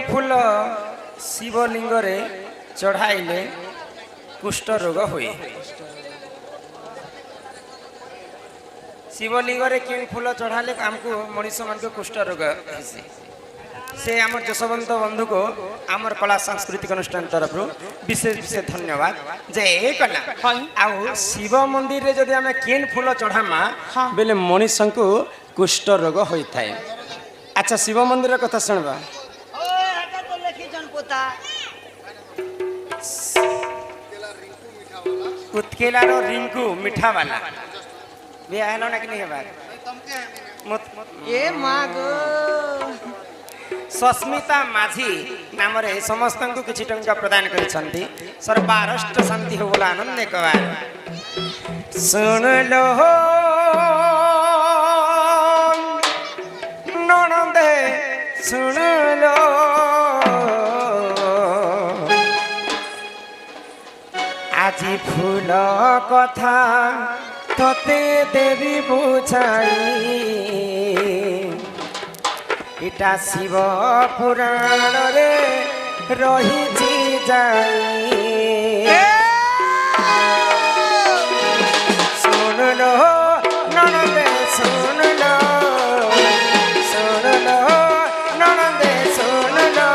फूल शिवलिंग रे चढ़ाइले कुष्ठ रोग हुए शिवलिंग रे केन फूल चढ़ाले आमको मनीष मान कुष्ठ रोग से आम जशवंत बंधु को आमर कला सांस्कृतिक अनुष्ठान तरफ विशेष विशेष धन्यवाद जे कला आउ शिव मंदिर रे जदि आमे केन फूल चढ़ामा बेले मनीष को कुष्ठ रोग होता है। अच्छा शिव मंदिर कथा सुनवा कुतकेला रो रिंकू मीठा वाला बे आलो ना कि नहीं बात ए मागो सस्मिता माझी नाम रे समस्त को किछि टंका प्रदान करिसंती सर्वारष्ट शांति हो बोला आनंद एक बार सुन लो ननदे सुन लो আজি फूल कथा तते देवी बुझाई इटा शिव पुराण रे रही जाई सुन लो ननदे सुन लो ननदे सुन लो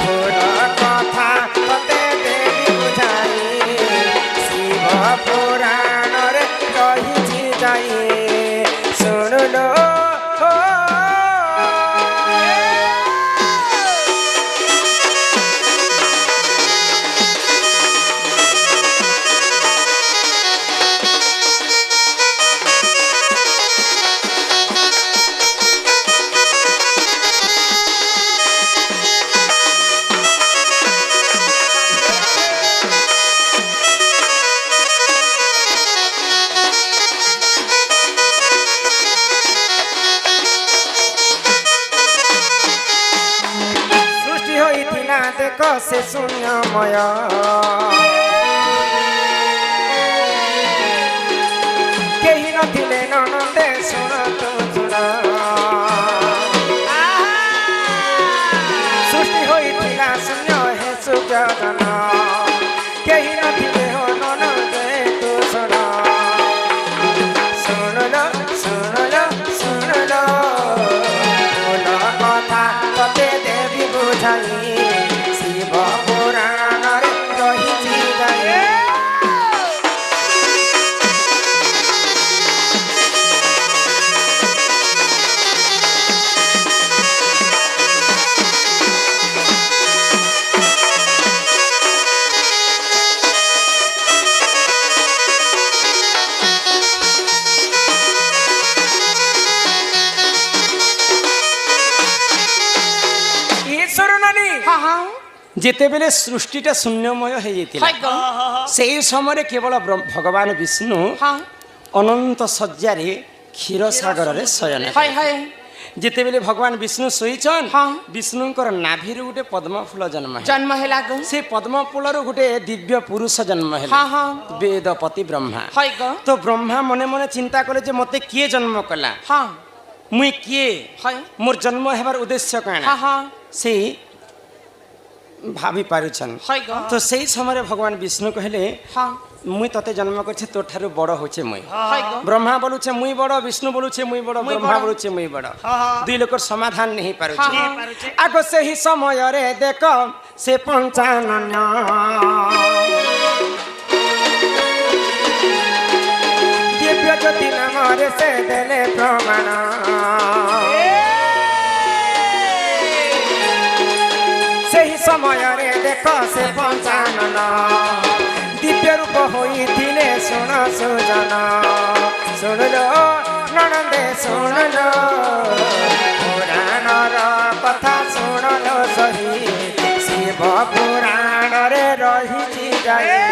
फूल कथा तते देवी बुझाई शिव पुराण रे रही जाई सुन लो से शून्यमय केही नथिले ननदे सुन तु सुन सृष्टि होइथिला शून्य हे सुजन केही नथिले हो ननदे तु सुन सुन लो सुन लो सुन लो फूल कथा तते देवी बुझाई जेते बेले सृष्टिटा शून्यमय हो जाता से समय केवल भगवान विष्णु अनंत सज्जार क्षीर सागर रे शयन जेते बेले भगवान विष्णु शोईचन विष्णुंकर नाभि गोटे पद्म फूल जन्म है से पद्म फूल गोटे दिव्य पुरुष जन्म है वेदपति ब्रह्मा तो ब्रह्मा मने मने चिंता कले जे मते किए जन्म कला मुई किए मोर जन्म हेबार उद्देश्य काना से भाभी पारुछन तो सही समय भगवान विष्णु कहले मुई तते जन्म करछे तो ठारू बड़ होछे मुई ब्रह्मा बोलुछे मुई बड़ विष्णु बोलुछे मुई बड़ ब्रह्मा बोलुछे मुई बड़ दुई लोकर समाधान नहीं पारुछे आगो से ही समय रे देख से पंचानन दिव्य ज्योति नाम रे से देले प्रमाण समय रे देख से पंचानन दिव्य रूप होई थिले सुन सुजन सुन लो ननदे सुन लो पुराण कथा सुन लो सही शिव पुराण रे रही जाए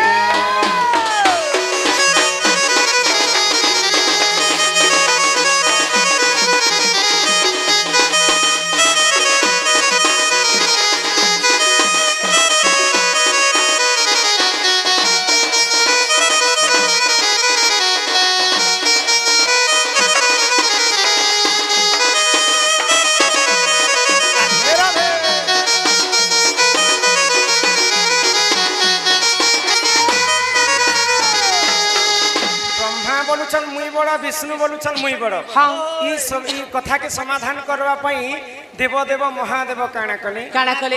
बोलुछन मुई बड़ विष्णु बोलुछन मुई बड़ ई कथा के समाधान करवा पई देव देव महादेव काना कले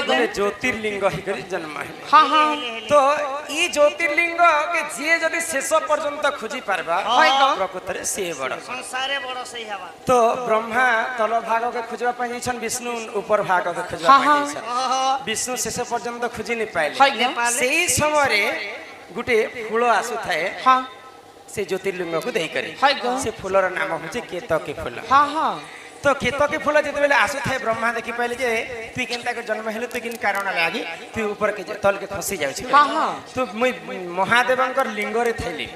गोटे ज्योतिर्लिंग हिकरी जन्म हेले तो ई ज्योतिर्लिंग के जे जदी शेष पर्यंत खोजी पारबा प्रकृत रे से बड़ संसारे बड़ सही हवा तो ब्रह्मा तल भाग के खोजवा पई छन विष्णु ऊपर भाग के खोजवा पई छन विष्णु शेष पर्यंत खोजी नि पाइले सेही समय रे गुटे फूल आसु थाए से ज्योतिर्लिंग को देई करे से फूलर नाम होचे केतकी फूल तो केतकी फूल जते बेले आसु थाए ब्रह्मा देखि पाइले जे तू केनता के जन्म हेले तू किन कारण लागी तू ऊपर के तल के खसी जाउ छी तो मुई महादेवंकर लिंग रे थैली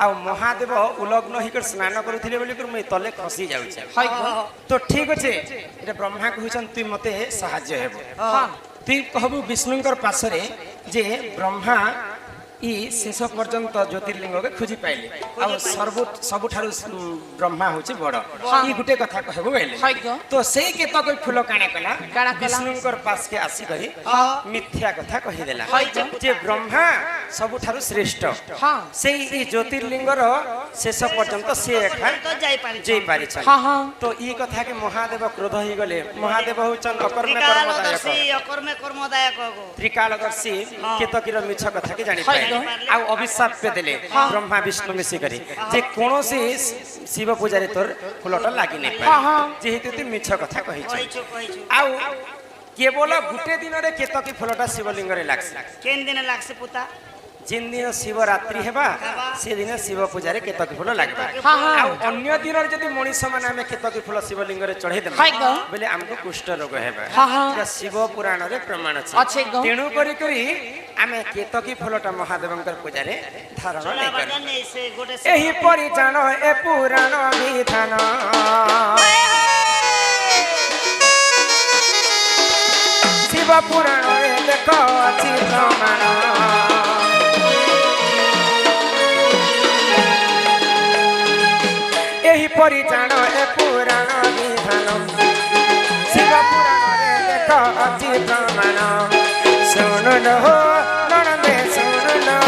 आ महादेव उलग्न हिकर स्नान करूथिले बोली कर मुई तले खसी जाउ छी तो ठीक अछि एटा ब्रह्मा कहउछन तू मते सहाय्य हेबो तू कहबू विष्णुंकर पासरे जे ब्रह्मा ई शेष पर्यंत ज्योतिर्लिंग के खोजी पाइले आ सबुठारु ब्रह्मा होची बड़ ई गुटे कथा कहबो बेले तो सेई के तो कोई फूल काणे कला विष्णुंकर पास के आसी करी मिथ्या कथा कहि देला जे ब्रह्मा सबुठारु श्रेष्ठ सेई ई ज्योतिर्लिंग रो शेष पर्यंत से एखा जाई पारि छ तो ई कथा के महादेव क्रोध होई गले महादेव होचन अकर्मे कर्मदायक त्रिकालदर्शी केतकीर मिछ कथा के जानि पाइ आ अभिशाप पे देले ब्रह्मा विष्णु मिसी करी जे कोनोसी शिव पूजारी तोर फुलटा लागि नै पाए जेहेतु तू मिछ कथा कहि छ आ केवल गुटे दिन रे केतकी फुलटा शिवलिंग रे लागस केन दिन लागस पुता जिन दिन शिवरात्रि हेबा से दिन शिव पूजा रे केतकी फूल लागबा आ अन्य दिन रे जदी मनीष माने हमें केतकी फूल शिवलिंग रे चढ़े देबा बोले हमको कुष्ठ रोग हेबा शिव पुराण रे प्रमाण अछि तेनु करी करी हमें केतकी फूलटा महादेवंकर पूजा रे धारण नै कर एही परि जानो ए पुराण विधान शिव पुराण रे देखो अछि प्रमाण एही परि जानो ए पुराण विधान शिव पुराण रे देखो अछि प्रमाण सुन लो ननदे सुन लो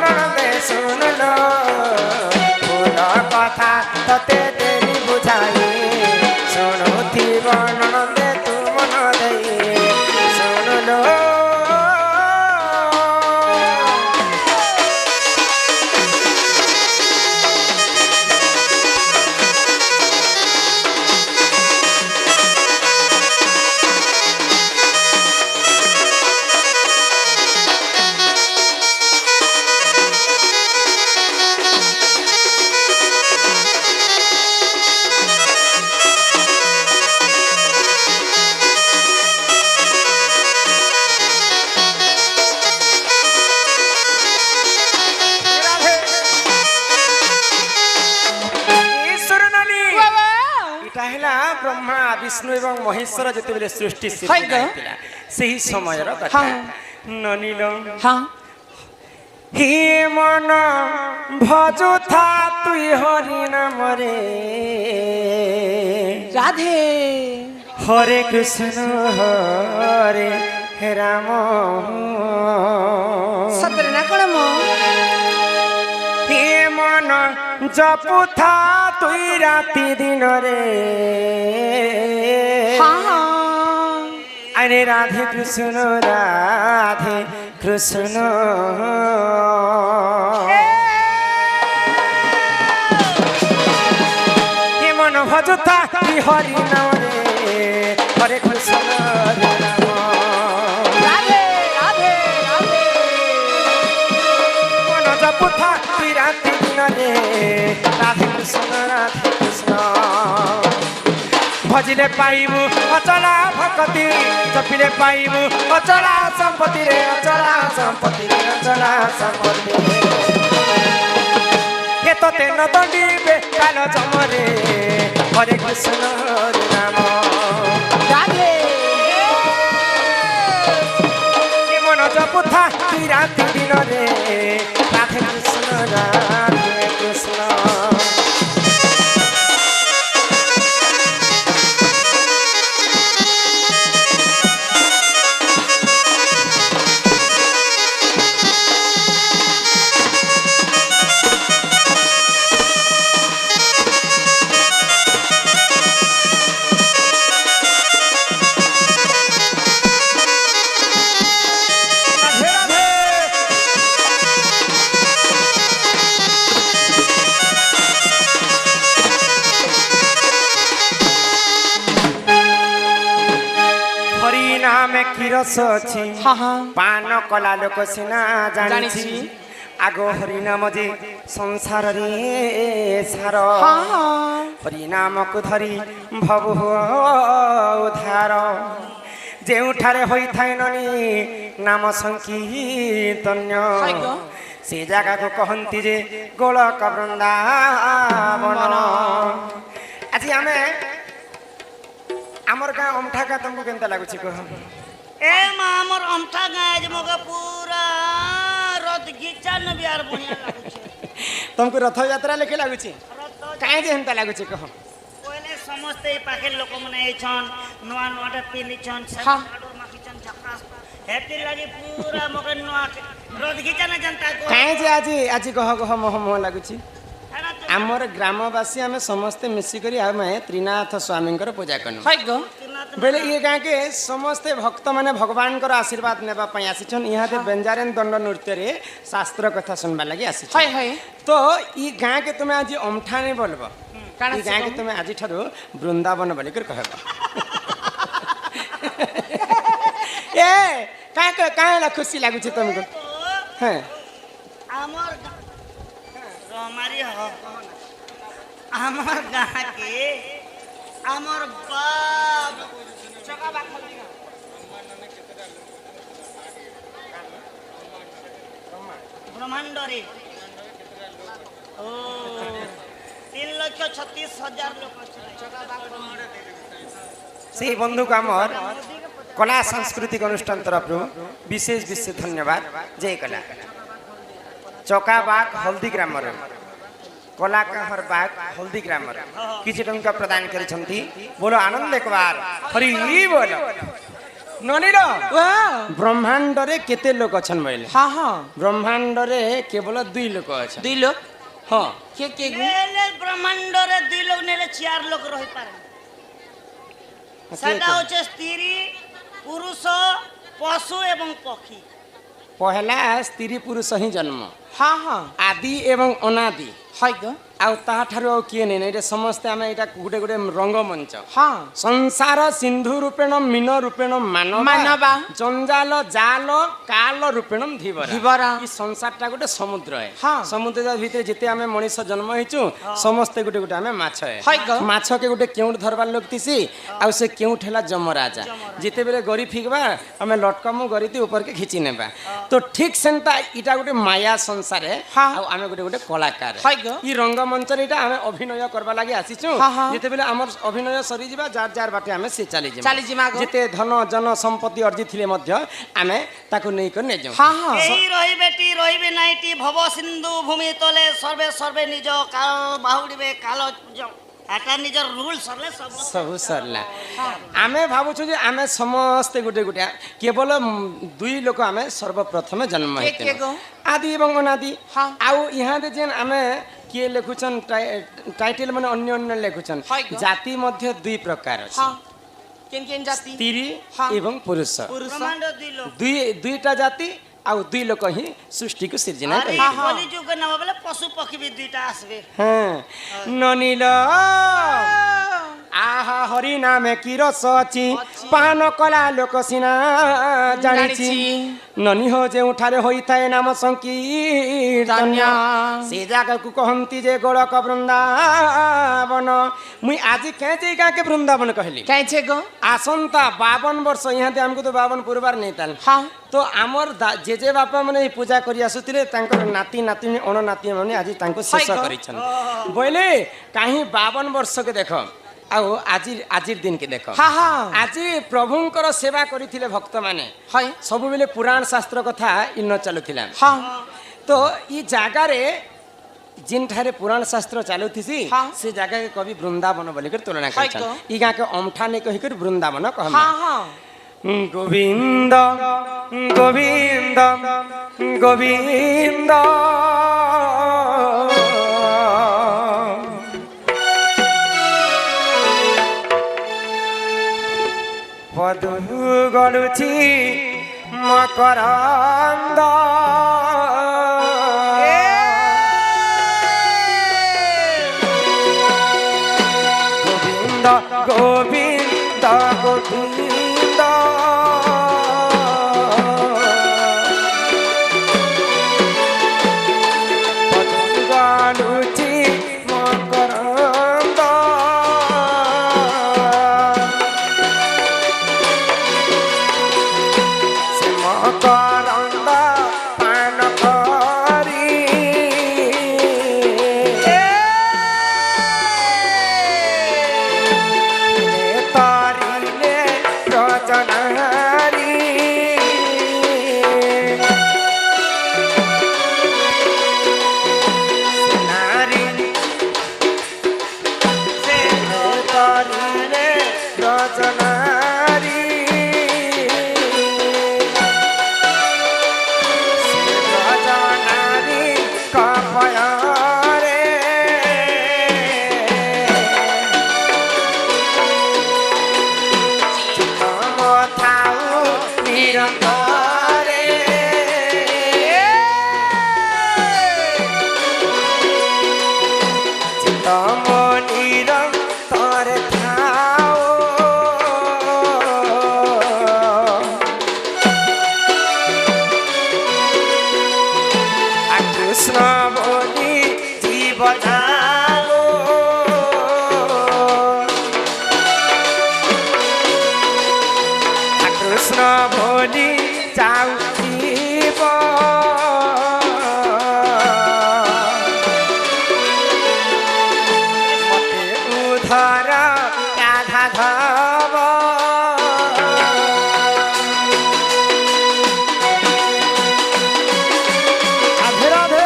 ननदे सुन लो फूल कथा तते देरी बुझाई सुनुथिब ननदे तू मन देई सुन लो ब्रह्मा विष्णु एवं महेश्वर जते बेले सृष्टि सही समय कथा ननील हे मन भजो था तुई हरि नाम रे राधे हरे कृष्ण हरे हे राम सतर ना कोन मो हे मन जपु था तुई राति दिन रे अरे राधे कृष्ण हे मन भजुता हरि नाम रे हरे कृष्ण हरे राम राधे राधे राधे मन जपुथा तुई राति दिन रे राधे कृष्ण भजिले पाइबु अचला भक्ति जपिले पाइबु अचला संपत्ति रे अचला संपत्ति रे अचला संपत्ति के तोते न दंडीबे काल जमरे हरे कृष्ण हरे राम राधे के मन जपुथा तुई राति दिन रे राधे कृष्ण নামে কি রস অছি পান কলা লোক সিনা জানিছি আগ হরিনাম যে সংসারে সার হরিনামকু ধরি ভব উদ্ধার ଯେଉଁଠାରେ ହୋଇଥାଏ ନନି ନାମ ସଂକୀର୍ତ୍ତନ୍ୟ ସେ ଜାଗାକୁ କହନ୍ତି ଯେ ଗୋଳକ ବୃନ୍ଦାବନ। ଆଜି ଆମେ ଆମର ଗାଁ ଅମଠା ଗାଁ ତମକୁ କେନ୍ତା ଲାଗୁଛି କହ? ଏ ମା ଆମର ଅମଠା ଗାଁ ଆଜି ମଗା ପୁରା ରଥ ଘିଚାନ ବିହାର ବଢିଆ ଲାଗୁଛି। ତମକୁ ରଥଯାତ୍ରା ଲେଖି ଲାଗୁଛି? କାହିଁ ଯେ ହେନ୍ତା ଲାଗୁଛି କହ? କହିଲେ ସମସ୍ତେ ଏ ପାଖେ ଲୋକମାନେ ହେଇଛନ୍ ନୂଆ ନୂଆଟା ପିନ୍ଧିଛନ୍ ସାଡୁ ମାଖିଛନ୍ ଝକାସ ହେତିର ଲାଗି ପୁରା ମଗା ନୂଆ ରଥ ଘିଚାନ ଜନତା को କାହିଁ ଯେ ଆଜି ଗହ ଗହ ମହ ମହ ଲାଗୁଛି? ଆମର ଗ୍ରାମବାସୀ ଆମେ ସମସ୍ତେ ମିଶିକରି ଆମେ ତ୍ରିନାଥ ସ୍ୱାମୀଙ୍କର ପୂଜା କଲୁ ବେଲେ ଇଏ ଗାଁକେ ସମସ୍ତେ ଭକ୍ତମାନେ ଭଗବାନଙ୍କର ଆଶୀର୍ବାଦ ନେବା ପାଇଁ ଆସିଛନ୍। ଇହାଦେ ବେଞ୍ଜାରେନ୍ ଦଣ୍ଡ ନୃତ୍ୟରେ ଶାସ୍ତ୍ର କଥା ଶୁଣବା ଲାଗି ଆସିଛନ୍। ତ ଇ ଗାଁକେ ତୁମେ ଆଜି ଅମଠାଣି ବୋଲବ, ଇ ଗାଁକେ ତୁମେ ଆଜିଠାରୁ ବୃନ୍ଦାବନ ବୋଲିକରି କହିବ। ଏ କାଁ ହେଲା ଖୁସି ଲାଗୁଛି ତମକୁ? ହଁ আমার রমারি আমার গাঁকে আমার বাপ ব্রহ্মাণ্ডরে ও 3,36,000 লোক সেই বন্ধুকে আমার কলা সাংস্কৃতিক অনুষ্ঠান তরফরু বিশেষ বিশেষ ধন্যবাদ। জয় কলা চকাবাগ হলদি গ্রামর কলাকাহর বাগ হলদি গ্রামর কিছু টঙ্কা প্রদান করেছেন। বলো আনন্দ একবার হরি বল। ননির ব্রহ্মাণ্ডরে কেতে লোক অছন বইলে? ব্রহ্মাণ্ডরে কেবল 2 লোক আছে। 2 লোক? হ্যাঁ কে কে ব্রহ্মাণ্ডরে 2 লোক নেলে 4 লোক রহি পারে। সেটা হচ্ছে স্ত্রী পুরুষ পশু এবং পক্ষী। পহলা স্ত্রী পুরুষ হি জন্ম আদি এবং অনাদি হয় গো ଆଉ ତାଠାରୁ ଆଉ କିଏ ନେଇ ଏଇଟା ସମସ୍ତେ ଆମେ ଏଇଟା ଗୋଟେ ଗୋଟେ ରଙ୍ଗମଞ୍ଚ। ସଂସାର ସିନ୍ଧୁ ରୂପେଣ ମୀନ ରୂପେଣ ମାନବା ଜଞ୍ଜାଲ ଜାଲ କାଲ ରୂପେଣ ଧୀବରା। ଏ ସଂସାରଟା ଗୋଟେ ସମୁଦ୍ର ସମୁଦ୍ର ଭିତରେ ଯେତେ ଆମେ ମଣିଷ ଜନ୍ମ ହେଇଛୁ ସମସ୍ତେ ଗୋଟେ ଗୋଟେ ଆମେ ମାଛ ମାଛକେ ଗୋଟେ କେଉଁଠି ଧରବାର ଲୋକ ଥିସି ଆଉ ସେ କେଉଁଠି ହେଲା ଯମରାଜା। ଯେତେବେଳେ ଗରି ଫିକବା ଆମେ ଲଟକମୁ ଗରିତି ଉପରକେ ଖିଚି ନେବା। ତ ଠିକ ସେନ୍ତା ଏଇଟା ଗୋଟେ ମାୟା ସଂସାରେ ଆଉ ଆମେ ଗୋଟେ ଗୋଟେ କଳାକାର। ଇ ରଙ୍ଗ ମଞ୍ଚରେ ଏଇଟା ଆମେ ଅଭିନୟ କରିବା ଲାଗି ଆସିଛୁ। ଯେତେବେଳେ ଆମର ଅଭିନୟ ସରିଯିବା ଯାର ଯାର ବାଟେ ଆମେ ସେ ଚାଲିଯିବା। ଯେତେ ଧନ ଜନ ସମ୍ପତ୍ତି ଅର୍ଜିଥିଲେ ମଧ୍ୟ ଆମେ ତାକୁ ନେଇକରି ନେଇଯାଉ। এই রহিবেটি রহিবে নাইটি ভব সিন্ধু ভূমি তলে সর্বে সর্বে নিজ কাল বাহুড়িবে কাল এটা নিজর রুল সরলে ସବୁ ସରିଲା। ଆମେ ଭାବୁଛୁ ଯେ ଆମେ ସମସ୍ତେ ଗୋଟେ ଗୋଟେ କେବଳ 2 ଲୋକ ଆମେ ସର୍ବପ୍ରଥମେ ଜନ୍ମ ହେଇଥିଲୁ ଆଦି ଏବଂ ଅନାଦି। ଆଉ ଇହାଦେ ଯେନ୍ ଆମେ କିଏ ଲେଖୁଛନ୍ ଟାଇଟେଲ ମାନେ ଅନ୍ୟ ଅନ୍ୟ ଲେଖୁଛନ୍। ଜାତି ମଧ୍ୟ 2 ପ୍ରକାର ଅଛି, ସ୍ତ୍ରୀ ଏବଂ ପୁରୁଷ। ଦୁଇଟା ଜାତି ଆଉ 2 ଲୋକ ହିଁ ସୃଷ୍ଟିକୁ ସୃଜନା করে পশু পক্ষী বি 2টা আসবে। হ্যাঁ ননিল আহা হরি নামে কি রস অছি পান কলা লোক সিনা জানিছি ননি হো ଯେଉଁଠାରେ ହୋଇଥାଏ নাম ସଂକୀର୍ତ୍ତନ୍ୟ ସେ ଜାଗାକୁ କହନ୍ତି ଯେ ଗୋଳକ ବୃନ୍ଦାବନ। ମୁଇଁ ଆଜି କେଁଚେ ଗାଁକେ ବୃନ୍ଦାବନ କହିଲି कैसे गो ଆସନ୍ତା 52 ବର୍ଷ ଇହାଦେ ଆମକୁ ତ 52 ପୂର୍ବାର ନେଇତାଲ। তো আমার জেজে বাপা মানে এই পূজা করি আসুଥିଲେ তাঙ্কর নাতি নাতিনী অণ নাতি মানে আজ তাঙ্কু শেষ করেছেন বইলে কাহি 52 বর্ষকে দেখ আউ আজির দিনকে দেখ। আজি প্রভুঙ্কর সেবা করিଥିଲେ ভক্ত মানে সবুবেলে পুরাণ শাস্ত্র কথা ইন্ন চালুଥିଲା। তো ই জায়গারে जिनठारे पुराण शास्त्र चालुथिसी से जगह के कवि वृंदावन बोलिकर तुलना करछन। ई गाँ के अमठा ने कहिकर वृंदावन कहमा। गोविंद गोविंद गोविंद पदु गलुछि मकरंद গোবিন্দ গোবিন্দ গোবিন্দ ମକରନ୍ଦ ପାନ କରି ତରିଲେ ରଜନାରୀ ନାରୀ ସେ ତରିଲେ ରଜନାରୀ ରଜନାରୀ କପୟରେ ତମ ଥାଉ ନିରନ୍ତରେ ତମ ନିରନ୍ତରେ ଥାଉ কৃষ্ণ বলি জীব যাও কৃষ্ণ বলি যাও জীব মতে উধর রাধা ধব রাধে রাধে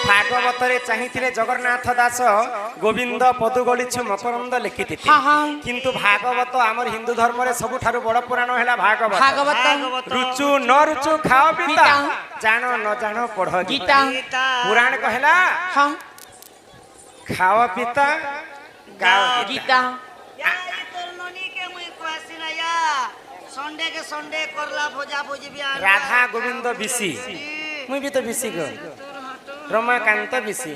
ଭାଗବତରେ ଚାହିଁଥିଲେ ଜଗନ୍ନାଥ ଦାସ ଗୋବିନ୍ଦ ପଦୁଗଳିଛୁ ମକରନ୍ଦ ଲେଖିଥିଲେ କିନ୍ତୁ ଭାଗବତ ଆମର ହିନ୍ଦୁ ଧର୍ମରେ ସବୁଠାରୁ ବଡ଼ ପୁରାଣ ହେଲା ଭାଗବତ ରୁଚୁ ନ ରୁଚୁ ଖାଅ ପିତା ଜାଣ ନ ଜାଣ ପଢ ଗୀତା ପୁରାଣ କହିଲା ଖାଅ ପିତା ଗାଅ ଗୀତା या ये तोर ननी के मुई कहसी ना या संडे के संडे करला भोजा भोजी भी आना ରାଧା ଗୋବିନ୍ଦ ବିଶି ମୁଇଁ ବି ତ ବିଶି ଗ ରମାକାନ୍ତ ବିଶି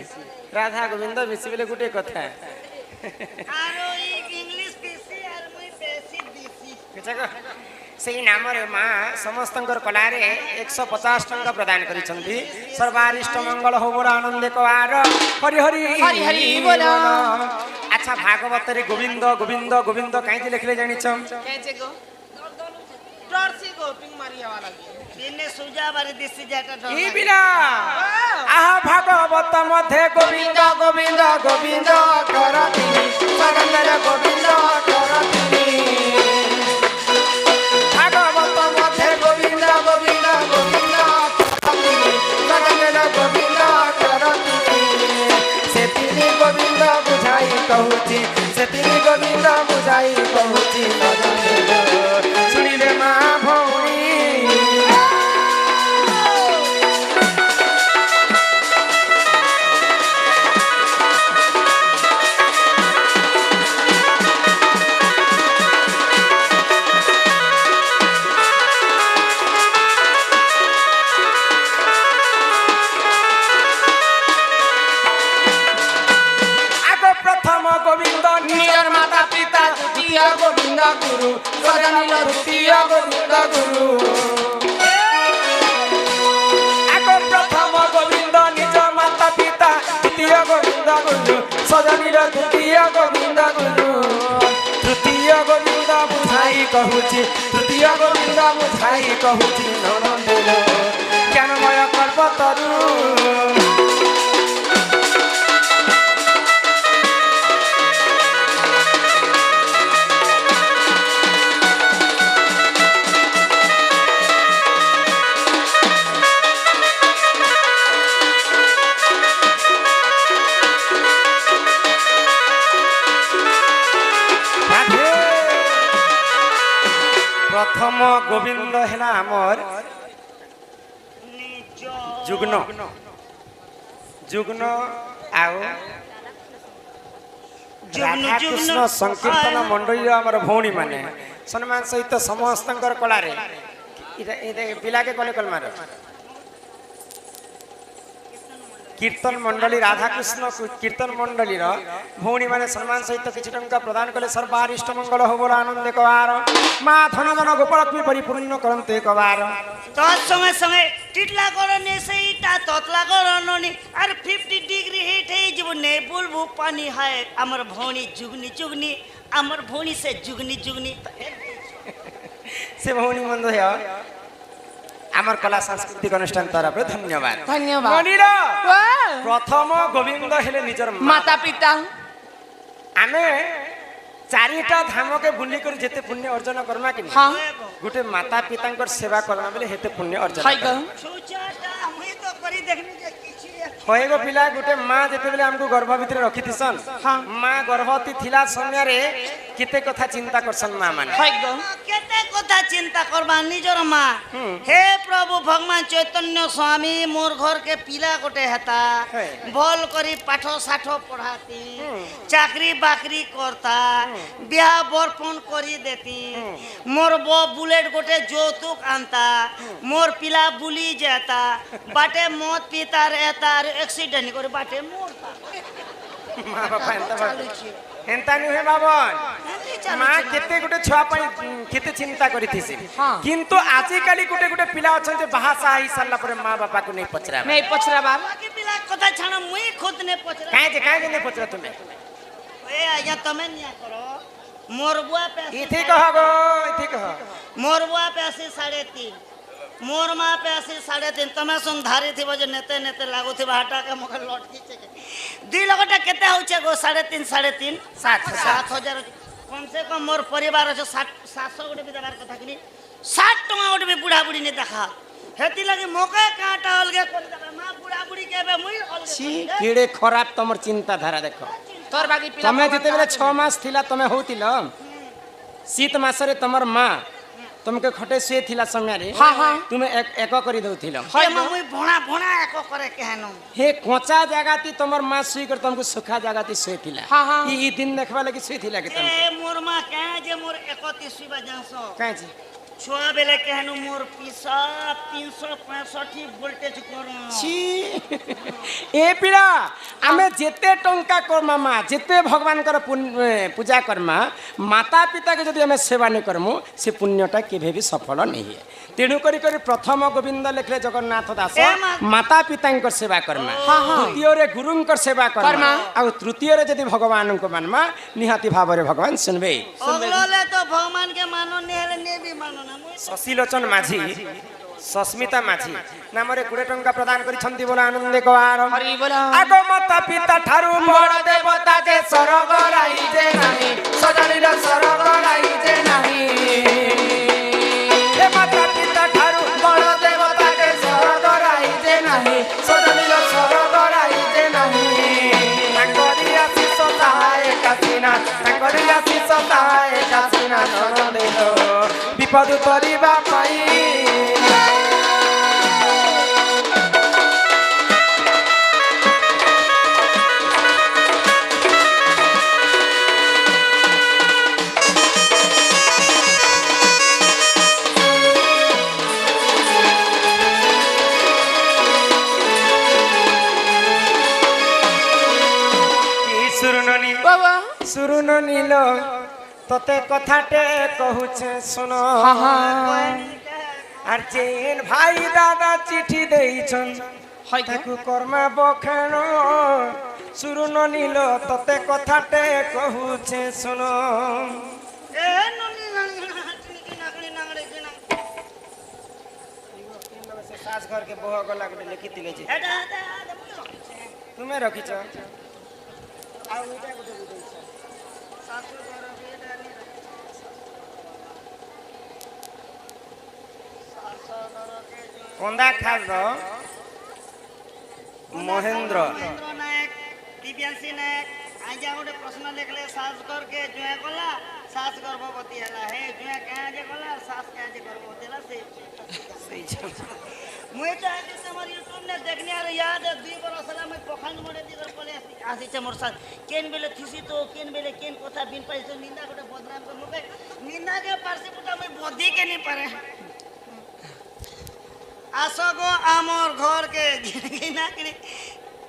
ରାଧା ଗୋବିନ୍ଦ ବିଶି ବୋଲେ ଗୋଟେ କଥା आरो इंग्लिश पीसी और मुई पेसी बीसी ସେଇ ନାମରେ ମା ସମସ୍ତଙ୍କର କଲାରେ 150 ଟଙ୍କା ପ୍ରଦାନ କରିଛନ୍ତି ସର୍ବାରିଷ୍ଟ ମଙ୍ଗଳ ହଉ ବଡ଼ ଆନନ୍ଦ କବାର ହରି ହରି ହରି ହରି ବୋଲ। ଆଚ୍ଛା ଭାଗବତରେ ଗୋବିନ୍ଦ ଗୋବିନ୍ଦ ଗୋବିନ୍ଦ କାହିଁକି ଲେଖିଲେ ଜାଣିଛ कैसे गो डर से गो पिंग मारिया वाला दिने सुजा बारी दिसी जाटा डर ଇ ବିନା ଆହା ଭାଗବତ ମଧ୍ୟରେ ଗୋବିନ୍ଦ ଗୋବିନ୍ଦ ଗୋବିନ୍ଦ କରତି ସଗନ୍ଦର ଗୋବିନ୍ଦ କରତି ଭାଗବତ ମଧ୍ୟରେ ଗୋବିନ୍ଦ ଗୋବିନ୍ଦ ଗୋବିନ୍ଦ କରତି ସଗନ୍ଦର ଗୋବିନ୍ଦ କରତି ସେତିକି ଗୋବିନ୍ଦ ବୁଝାଇ କହୁଛି ସେତିକି ଗୋବିନ୍ଦ ବୁଝାଇ କହୁଛି ଶୁଣିଲେ ମା ଭଉଣୀ गोविंद नियर माता पिता द्वितीय गोविंद गुरु सजनील तृतीय गोविंद गुरु आगो प्रथम गोविंद निज माता पिता द्वितीय गोविंद गुरु सजनील तृतीय गोविंद गुरु तृतीय गोविंद बुझाई कहूची तृतीय गोविंद बुझाई कहूची ननंदन ज्ञानमय कल्पतरु प्रथम गोविंद है आमर जुग्न जुग्न आओ राधा कृष्ण संकीर्तन मंडली आमर भौणी माने सम्मान सहित समस्त कला এটা পিলাকে কলে কল মার কীর্তন মণ্ডলী রাধাকৃষ্ণ কীর্তন মণ্ডলীর ভৌণী মানে সম্মান সহিত কিছু টঙ্কা প্রদান কলে সর্বারিষ্ট মঙ্গল হব আনন্দে কবার মা ধন ধন গোপলক্ষ্মী পরিপূর্ণ করন্তে কবার তোর সঙ্গে সঙ্গে টিটলা করনি সেইটা ততলা করনি আর 50 ডিগ্রি হিট হয়ে যাব নে বলবো পানি হয় আমার ভৌণী যুগনি যুগনি আমার ভৌণী সে যুগনি যুগনি সে ভৌণী বন্ধু আমার কলা সাংস্কৃতিক অনুষ্ঠান তরফে ধন্যবাদ ধন্যবাদ মনির প্রথম গোবিন্দ হেলে নিজর মাতা পিতা আমি চারিটা ধামকে বুলি করে যেতে পুণ্য অর্জন করমা কি হ্যাঁ গোটে মাতা পিতাঙ্কর সেবা করমা বলে হেতে পুণ্য অর্জন হাই গো সুচাটা আমি তো করি দেখনি যে কিছু হয়ে গো পিলা গোটে মা যেতেবেলে আমকু গর্ভ ভিতরে রখিতিসন মা গর্ভবতী থিলা সমୟରେ কেতে কথা চিন্তা করছন মা মানে হাই গো কেতে কথা চিন্তা করবা নিজর মা হে প্রভু ভগবান চৈতন্য স্বামী মোর ঘর কে পিলা গোটে হেতা বল করি পাঠ সাঠ পড়াতি চাকরি বাকরি করতা বিয়া বরপণ করি দেতি মোর বুলেট গোটে যৌতুক আনতা মোর পিলা বুলি যেতা বাটে মদ পিতার এতার एक्सीडेंट করে বাটে মরতা মা বাবা হেন্তা নি হে বাবন মা কেতে গোটে ছুয়া পাই কেতে চিন্তা করিথিসি কিন্তু আজি কালি গোটে গোটে পিলা অছন যে বাহাসা হই সারলা পরে মা বাবা কো নাই পচরা नहीं पचरा बाप বাকি পিলা কথা ছাড়া মুই খুদ নে পছরা কাই যে নাই পচরা তুমি এ আয়া তুমি নিয়া করো মোর বুয়া পে ইথি কহ গো ইথি কহ मोर बुआ पे 3.5 मोर माँ पे 3.5 तमे सुन धारी थी जे नेते नेते लागू थी हटा के मगर लौट खींचे के दुई लगटा केते होचे गो 3.5 7,000 कम से कम मोर परिवार আছে 700 गोटे भी देबार कथा किनी 60 टका गोटे भी बुढ़ा बुढ़ी ने देखा हेती लगी मोके काटा अलगे कर देबा मां बुढ़ा बुढ़ी केबे मुई अलगे ছি কেড়ে খরাপ তোমার চিন্তা ধারা দেখো तोर बाकी पिला তুমি যেতেবেলে 6 মাস থিলা তুমি হউতিল শীত মাসরে তোমার মা तुमके खटे से थिला समय रे हाँ हाँ तुम एक करी दउथिल हे मुई भोणा भोणा एको करे केहनो हे कोचा जगह ती तमर मां सुई कर तुमको सुखा जगह ती सोई थिला हाँ, हाँ। ई दिन देखबा लगी सोई थिला के तुम ए मोर मां कहे जे मोर 31 सुबा जासो काहे जी छुआ बेले केहनु मोर पिसा 365 वोल्टेज करो ছি এ পিড়া আমি যেতে টঙ্কা করমা মা যেতে ভগবানଙ୍କର পূজা করমা মাতা পিতাকে যদি আমি সেবা নি করমু সে পুণ্যটা কেবে भी সফল नहीं है তেণু করি করি প্রথম গোবিন্দ লেখলে জগন্নাথ দাস মাতা পিতাঙ্কর সেবা করমা দ্বিতীয়রে গুরুঙ্কর সেবা করমা আর তৃতীয়রে যদি ভগবানଙ୍କୁ মানমা নিহাতি ভাବରେ ভগবান শুনবে অগললে তো ভগবান के मानो नेहले ने भी मानो ना मुई শশীলোচন মাঝি সস্মিতা মাঝি নামরে 20 টঙ্কা প্রদান করিছন্তি বলে আনন্দে কবার हरि बोला আগো মাতা পিতা ঠারু বড় দেবতা যে স্বর্গ রাইতে নাহি সজনীর স্বর্গ রাইতে নাহি হে মাতা পিতা ঠারু বড় দেবতা যে স্বর্গ রাইতে নাহি সজনীর স্বর্গ রাইতে নাহি তাঙ্করি আশিস সহায় কাসিনা তাঙ্করি আশিস সহায় কাসিনা নন্দেল বিপদ তরিবা পাই बाबा सुरुन नील तते कथाटे कहूछे सुनो हाँ हाँ আর যেন ভাই দাদা চিঠি দেইছন हाय गो তাকু কর্মা বখান সুরুন নীল ততে কথাটে কহুছে শুনো ए ननी नागड़ी नागड़ी के ना सास घर के बोह गला गटे लिखि दिले जे एटा एटा তুমি রখিছ আর ওইটা গটে বুঝাইছ सासु घर बेटा नी सासु घर के কোন্দা খাস মহেন্দ্র महेंद्र नायक दिव्यांशी नायक आज गोटे प्रश्न लिखले सास घर के जुए गला सास गर्भवती हला हे जुए कहाँ जे गला सास कहाँ जे गर्भवती हला से সেই জন্য। मुई तो आज हमर यूट्यूब ने देखने आर याद है 2 बरस हला मैं पखंड मोड़े दिगर पले आसी छ मोर साथ केन बेले थिसी तो केन बेले केन कथा बिन पाइ तो निंदा गोटे बदनाम को मुके निंदा के पारसे पुटा मैं बदी के नहीं पारे आस गो आमर घर के ना कि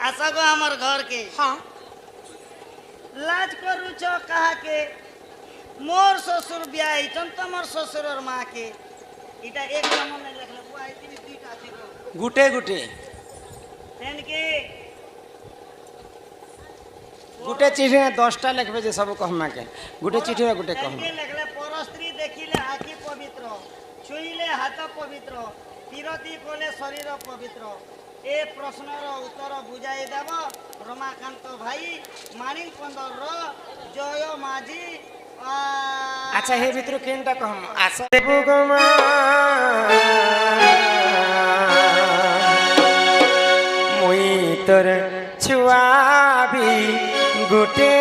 आस गो आमर घर के हाँ लाज करूछ कहा के मोर ससुर ब्याह तमर ससुर और माँ के इटा एक नंबर नहीं लिखले बुआ इतनी दुईटा दिगो गुटे गुटे तेन के गुटे चिठी में 10टा लिखबे जे सब कहमा के गुटे चिठी में गुटे तेन कहमा के लिखले परस्त्री देखिले आखि पवित्र छुईले हाथ पवित्र तीरती कोले शरीर पवित्र ए प्रश्नर उत्तर बुझाई देव रमाकांत भाई मानिक पंदर जय माझी अच्छा हे भितर केनटा कहम आशा देबु गमा मुई तोर छुआबी गुटे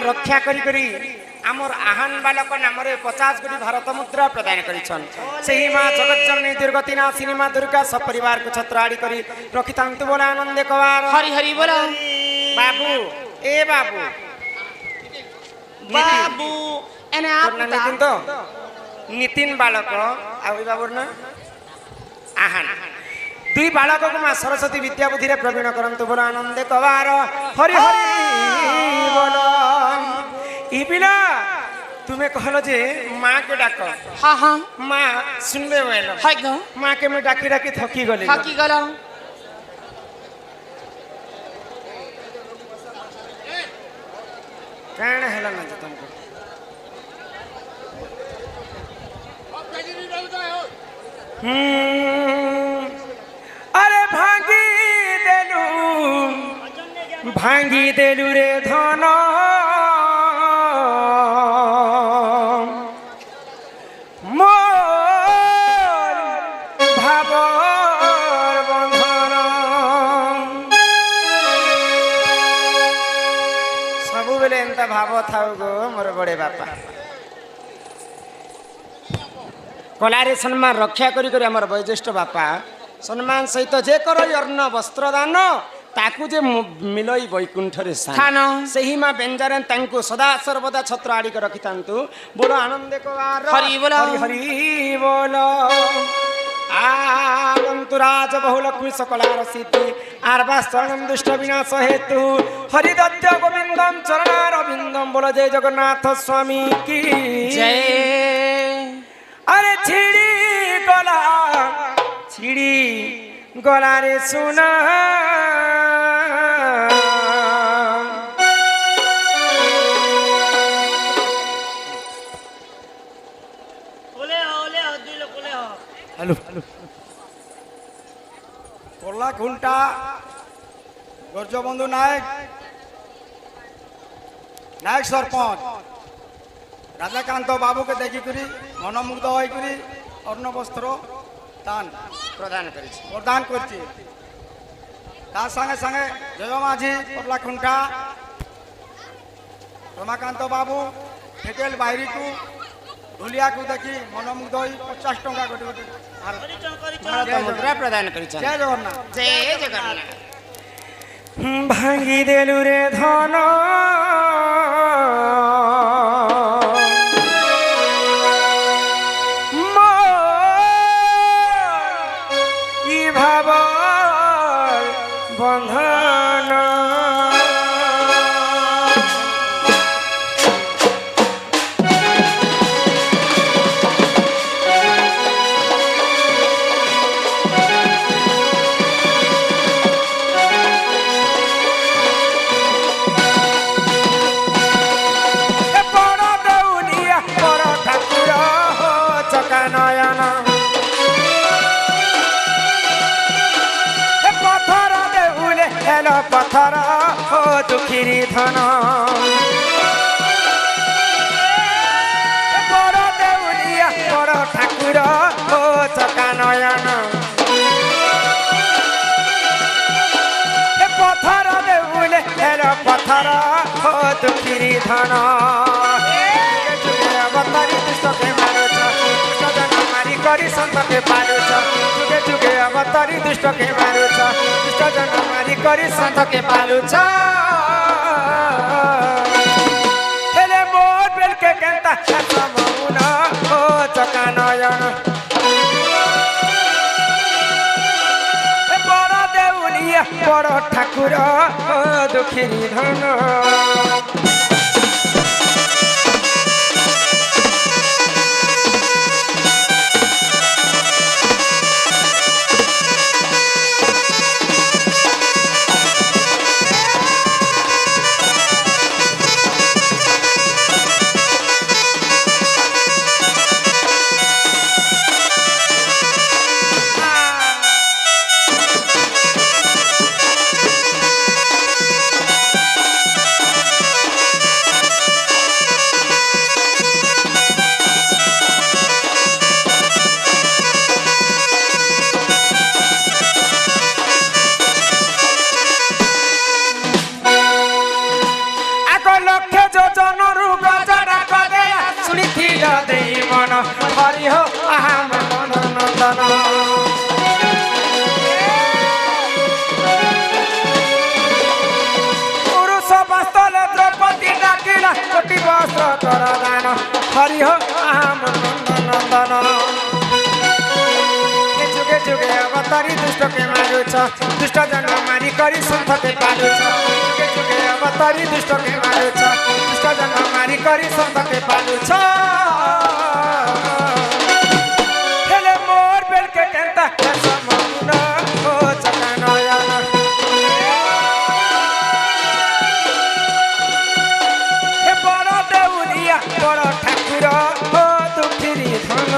रक्षा करी करी আমার আহান বালক নামরে 50 কোটি ভারত মুদ্রা প্রদান করেছেন সেই মা জগজ্জননী দুর্গতি নাশিনী মা দুর্গা সপরিবার কো ছত্রাড়ি করি রখিতান্তু বলে আনন্দে কবার হরি হরি বলো বাবু এ বাবু বাবু এনে তোর না নিতিন তো নিতিন বালক আর ওই বাবুর না আহান দুই বালককে মা সরস্বতী বিদ্যা বুদ্ধিরে প্রবীণ করন্তু বলে আনন্দে কবার হরি হরি বল ইপিলা তুমি কহলো যে মাকে ডাক হ্যাঁ হ্যাঁ মা শুনবে বলো হয় গো মাকে আমি ডাকি ডাকি থকি গলি থাকি গেল কেন হেলা না যে তোমাকে আরে ভাঙ্গি দেলু রে ধন মোর ভাবর বন্ধন ସବୁବେଳେ ଏନ୍ତା ଭାବ ଥାଉ ଗୋ ମୋର ବଡ଼େ ବାପା କଲାରେ ସମ୍ମାନ ରକ୍ଷା କରି କରି ଆମର ବୟୋଜ୍ୟେଷ୍ଠ ବାପା ସମ୍ମାନ ସହିତ ଯେ କର ଅର୍ଣ୍ଣ ବସ୍ତ୍ର ଦାନ ତାକୁ ଯେ ମିଳଇ ବୈକୁଣ୍ଠରେ ସ୍ଥାନ ସେହି ମା ବେଞ୍ଜାରେ ତାଙ୍କୁ ସଦା ସର୍ବଦା ଛତ୍ର ଆଡ଼ିକି ରଖିଥାନ୍ତୁ ବୋଲ ଆନନ୍ଦ କବାର ହରି ବୋଲ ହରି ବୋଲ আগন্তরাজ বহুলক্ষ্মী সকলার সিদ্ধি আর বাস্তরণ দুষ্ট বিনাশ হেতু হরিদত্ত গোবিন্দম চরণার অবিন্দম বল জয় জগন্নাথ স্বামী কি জয় আরে ছিড়ি গলা রে সোনা করলা ঘুন্টা গর্জবন্ধু নায়ক নায়ক সরপঞ্চ রাধাকান্ত বাবুকে দেখিকি মনমুগ্ধ হয়ে অর্ণ বস্ত্র দান প্রদান করছি তার সঙ্গে সঙ্গে জয় মাঝি করলা খুন্টা রমাকান্ত বাবু ফেটেল বাইরিকু ঢুলিয়াকু দেখি মনমুগ্ধ হয়ে 50 টঙ্কা গোটে গোটে মুদ্রা প্রদান করেছেন জয় জগন্নাথ জয় জগন্নাথ ভাঙ্গি দেলু রে ধন ই ভাব বন্ধন পথর ও দুঃখীরি ধন বড় দেউলিয়া বড় ঠাকুর ও চকা নয়ন পথর দেউলে হেল পথর ও দুঃখীরি ধন অবতারি দুষ্টকে মারুছ দুষ্ট জন মারি করি সন্তকে পালুছ যুগে যুগে অবতারি দুষ্টকে মারুছ দুষ্ট জন মারি করি সন্তকে পালুছ হেলে মোর বেলকে কেন্তা মৌন ও চকা নয়ন বড় দেউলিয়া বড় ঠাকুর ও দুঃখীরি ধন হরি হো আহাম নন্দন। পুরুষ বস্তলে দ্রৌপদী ডাকিলা কোটি বস্ত্র কর দান হরি হো আহাম নন্দন। যুগে যুগে অবতারি দুষ্টকে মারুছ দুষ্ট জন্ম মারি করি সন্তকে পালুছ যুগে যুগে অবতারি দুষ্টকে মারুছ দুষ্ট জন্ম মারি করি সন্তকে পালুছ হেলে মোর বেলকে কেন্তা সমগুণ ও চকানয়ন হে বড় দেউলিয়া বড় ঠাকুর ও দুঃখিনী ধন।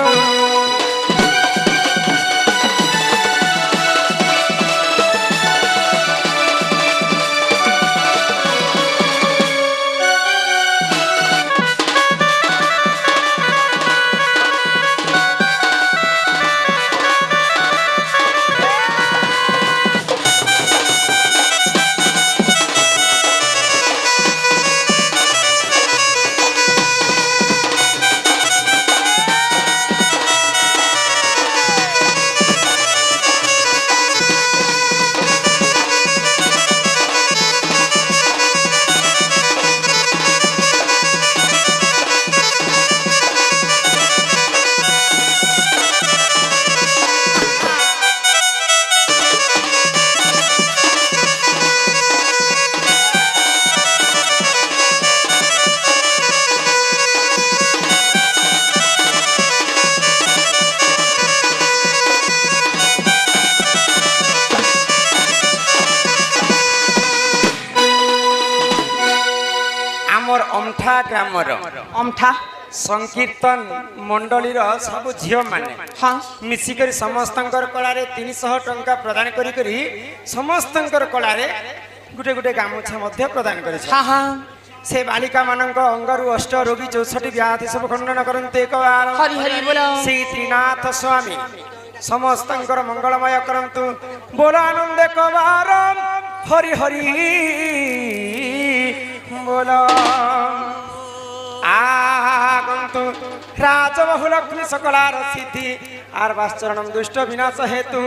আমার অমঠা গ্রামর অমঠা সংকীর্তন মণ্ডলীর সবু ঝিও মানে হ্যাঁ মিশিকরি সমস্তঙ্কর কলারে 300 টঙ্কা প্রদান করি করি সমস্তঙ্কর কলারে গুটে গুটে গামুছা মধ্যে প্রদান করেছে। হ্যাঁ হ্যাঁ সে বালিকা মানঙ্ক অঙ্গরু অষ্ট রোগী 64 ব্যাধি সব খণ্ডন করন্তে একবার হরি হরি বল শ্রী ত্রিনাথ স্বামী সমস্তঙ্কর মঙ্গলময় করন্তু বল আনন্দে কবার হরি হরি বল আগন্তু রাজবহুল সকলার সিদ্ধি আর বাসচরণম দুষ্ট বিনাশ হেতু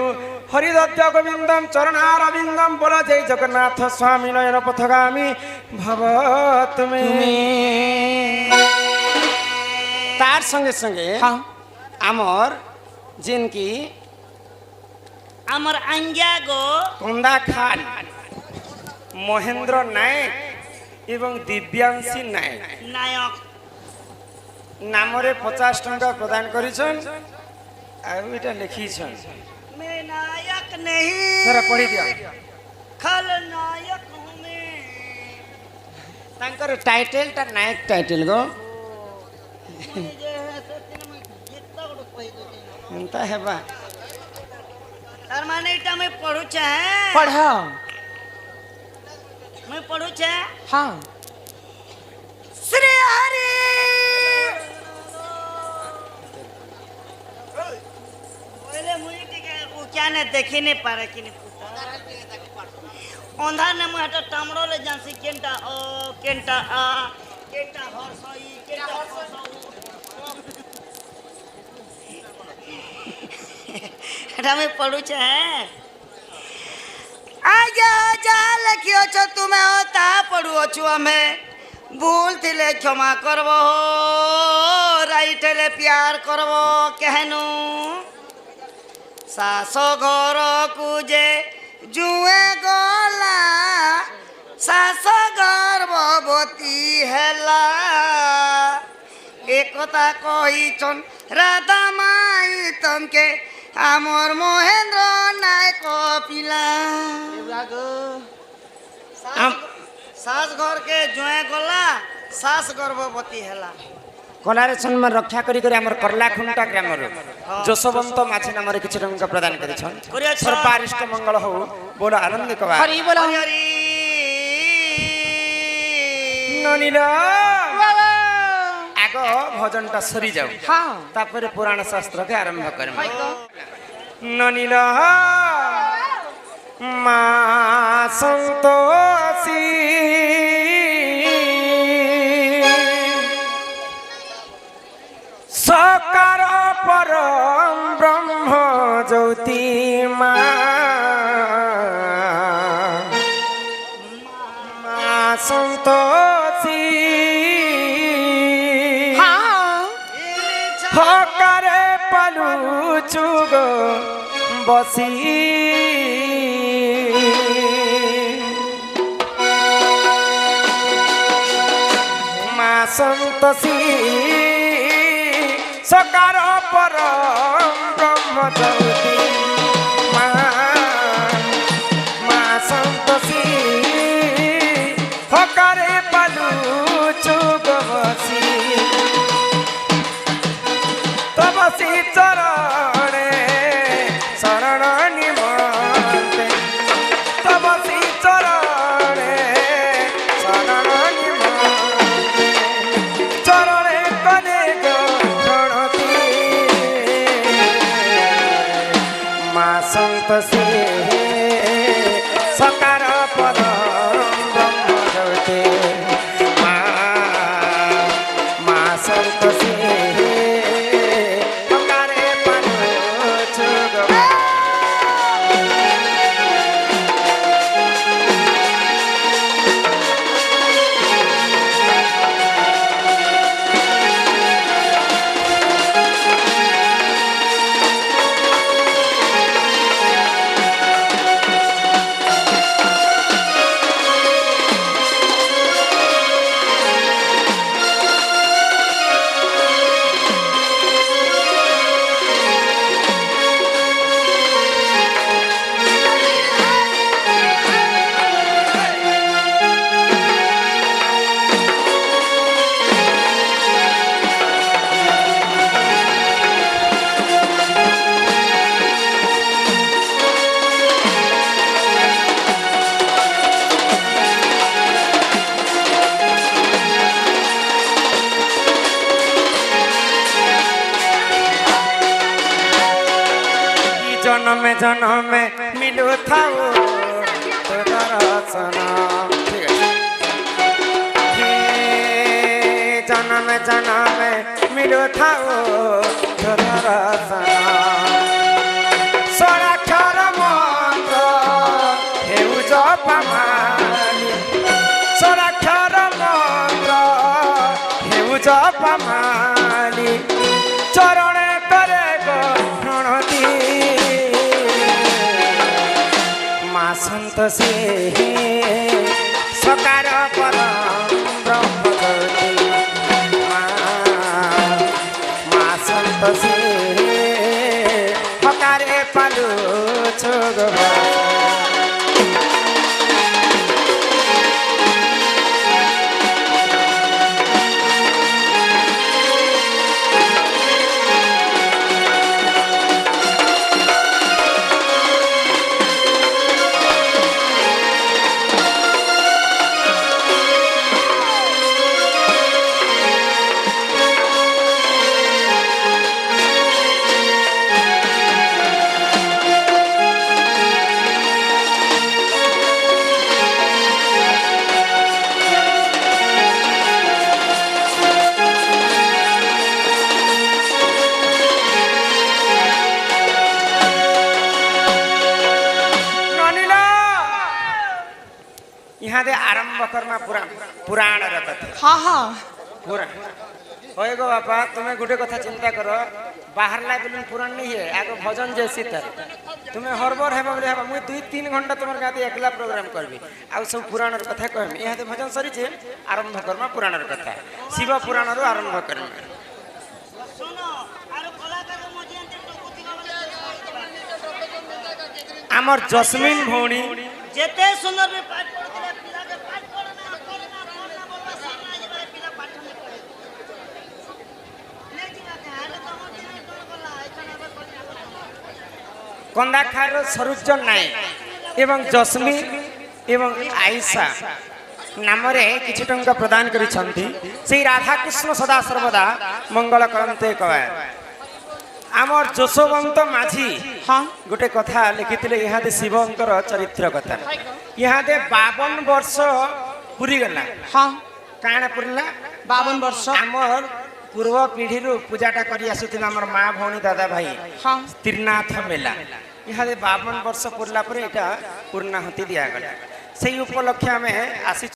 হরিদত্ত গোবিন্দম চরণারবিন্দম বল জয় জগন্নাথ স্বামী নয়ন পথগামী ভব তুমি। তার সঙ্গে সঙ্গে হ্যাঁ আমর যেন কি আমার আঞ্জা গো কন্দা খান মহেন্দ্র নায়ক এবং দিব্যাংশী নায়ক নায়ক নামরে 50 টঙ্কা প্রদান করেছেন আর এটা লিখিছেন मैं नायक नहीं जरा पढ़ी दिया खलनायक हूँ मैं तांकर टाइटलटा नायक टाइटल गो मुझे जे है से तीन में जितना बड़ कहि देते एंता हेबा तार माने इटा मैं पढ़ू चाहे पढ़ मैं पढ़ू चाहे हाँ श्री हरि पहले मुई टिके उ क्या ने देखि नहीं पारे कि नहीं अंधार ने मुई हटा टामड़ो ले जानसी केंटा ओ केंटा आ केंटा हरसई केंटा हरसई हटा मैं पढ़ू चाहे आजा जा लखियो छ तुमे होता पढ़ू छु हमें भूल थिले क्षमा करबो राइट ले प्यार करबो कहनु सासो घर कुजे जुए गला सासो गर्भवती हेला एकता कहिछन राधा माई तमके आमर महेंद्र नायक पिला सास घर के जुए गला सास गर्भवती हेला कलारे सम्मान रक्षा करी करी हमर करला खुंटा ग्रामर जसवंत माछी नामरे किछ टंका प्रदान करिछन करिछन। सर्वारिष्ट मंगल हो बोल आनंद कबा हरि बोल हरि हरि ननिला बाबा आगो भजनटा सरी जाऊ हाँ तापर पुराण शास्त्र के आरंभ करम हाय गो ननिला मा संतोषी सका পরম ব্রহ্ম জ্যোতি মা মা সন্তোষী হকারে পালুচুগ বসি মা সন্তোষী সকার পরম ব্রহ্ম জ্যোতি মা মা সন্তোষী হকারে পালুচুগ বসি তবসি চরণে শরণ নিমন্তে তবসি চরণে শরণ নিমন্তে চরণে কনে গণতি মা সন্তোষী সকার পরম ব্রহ্ম জ্যোতি মা মা সন্তোষী জনমে জনমে মিলু থাও তোর দর্শন ঠিক আছে হে জনমে জনমে মিলু থাও তোর দর্শন সরাক্ষর মন্ত্র হেউ জপমালি সরাক্ষর মন্ত্র হেউ জপমালি চরণে করে গণতি মা সন্তোষী সকার পরম ব্রহ্ম জ্যোতি মা সন্তোষী হকারে পালু ছোগ इहादे आरंभ करमा पुराण कथा हाँ हाँ पुराण होए गो बापा तुम्हें गुटे कथा चिंता करो बाहर ला बोलून पुराण नहीं है आगो भजन जैसी तर तुम्हें हरबर हेबा बोले हेबा मुई 2-3 घंटा तुमर गाते एकला प्रोग्राम करबी आ सब पुराण कथा कहम इहादे भजन सरी छे आरंभ करमा पुराण कथा शिव पुराण रो आरंभ करम सुनो आरो कलाकार मजियान टोकुती आमर जस्मिन भौणी जेते सुंदर भी पाठ पढ़ले पिला के पाठ करना बोलबा सामने जेबा पिला पाठ नहीं करे ले जीवा के हाले तो मजियान टोल कला एखना बे कर कंदाखार सरुजन नायक एवं जस्मी एवं आयशा नामरे किछि टंका प्रदान करिसंती से राधा कृष्ण सदा सर्वदा मंगल करन्ते कय आमर जशोवंत माझी हाँ गोटे कथा लिखिथिले इहादे शिवंकर चरित्र कथा इहादे 52 वर्ष पुरी गला हाँ काना पुरला 52 वर्ष आमर ପୂର୍ବ ପିଢ଼ିରୁ ପୂଜାଟା କରି ଆସୁଥିଲେ ଆମର ମା ଭଉଣୀ ଦାଦା ଭାଇ ହଁ ତ୍ରିନାଥ ମେଲା ଇହାଦେ 52 ବର୍ଷ ପୁରିଲା ପରେ ଏଇଟା ପୂର୍ଣ୍ଣାହୁତି ଦିଆଗଲା ସେଇ ଉପଲକ୍ଷେ ଆମେ ଆସି